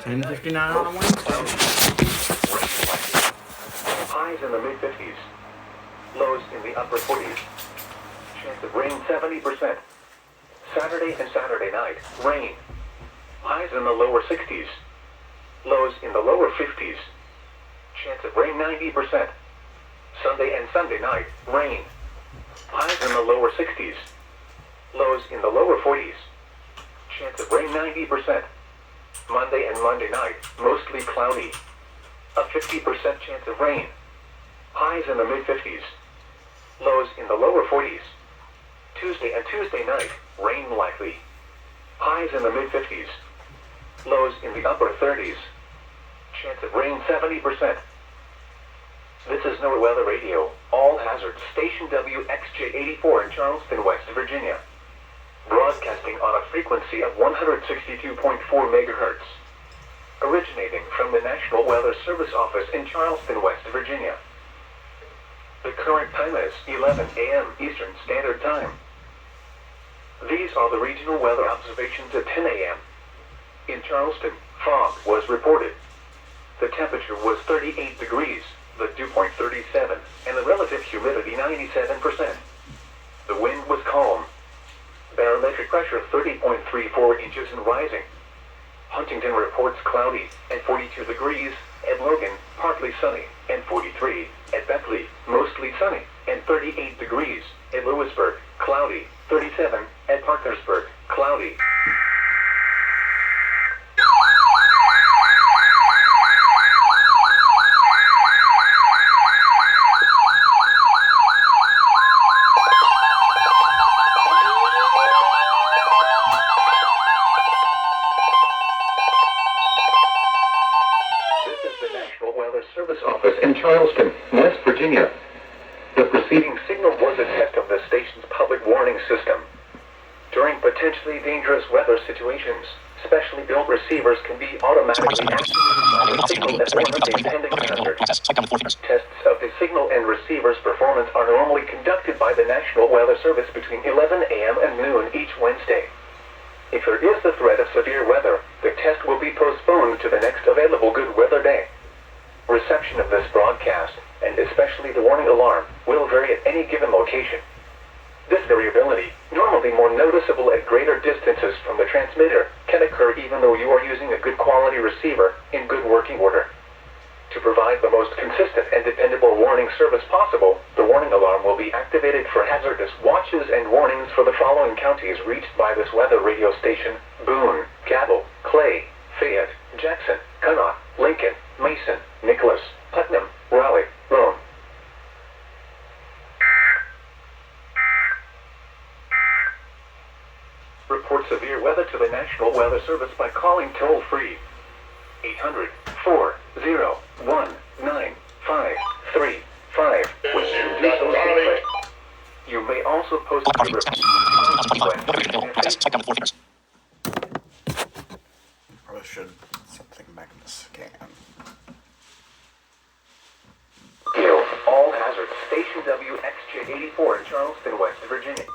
10:59 on a Wednesday. Highs in the mid-50s. Lows in the upper 40s. Chance of rain 70%. Saturday and Saturday night, rain. Highs in the lower 60s. Lows in the lower 50s. Chance of rain 90%. Sunday and Sunday night, rain. Highs in the lower 60s. Lows in the lower 40s. Chance of rain 90%. Monday and Monday night, mostly cloudy. A 50% chance of rain. Highs in the mid-50s. Lows in the lower 40s. Tuesday and Tuesday night, rain likely. Highs in the mid-50s. Lows in the upper 30s. Chance of rain 70%. This is NOAA Weather Radio, all hazard station WXJ84 in Charleston, West Virginia. Broadcasting on a frequency of 162.4 megahertz. Originating from the National Weather Service Office in Charleston, West Virginia. The current time is 11 a.m. Eastern Standard Time. These are the regional weather observations at 10 a.m. In Charleston, fog was reported. The temperature was 38 degrees, the dew point 37, and the relative humidity 97%. The wind was calm. Barometric pressure 30.34 inches and rising. Huntington reports cloudy and 42 degrees, at Logan, partly sunny, and 43, at Beckley, mostly sunny, and 38 degrees, at Lewisburg, cloudy, 37, at Parkersburg, cloudy. Service Office in Charleston, West Virginia. The preceding signal was a test of the station's public warning system. During potentially dangerous weather situations, specially built receivers can be automatically activated by the signal as one of the pending hazard. Tests of the signal and receiver's performance are normally conducted by the National Weather Service between 11 a.m. and noon each Wednesday. If there is the threat of severe weather, the test will be postponed to the next available good weather day. Reception of this broadcast, and especially the warning alarm, will vary at any given location. This variability, normally more noticeable at greater distances from the transmitter, can occur even though you are using a good quality receiver in good working order. To provide the most consistent and dependable warning service possible, the warning alarm will be activated for hazardous watches and warnings for the following counties reached by this weather radio station: Boone, Cabell, Clay, Fayette, Jackson, Connaught, Lincoln, Mason, Nicholas, Putnam, Raleigh, Rome. Report severe weather to the National Weather Service by calling toll-free 800-401-9535. When you do so safely, you may also post your report. Probably should something back in the scan. All hazard station WXJ84 in Charleston, West Virginia.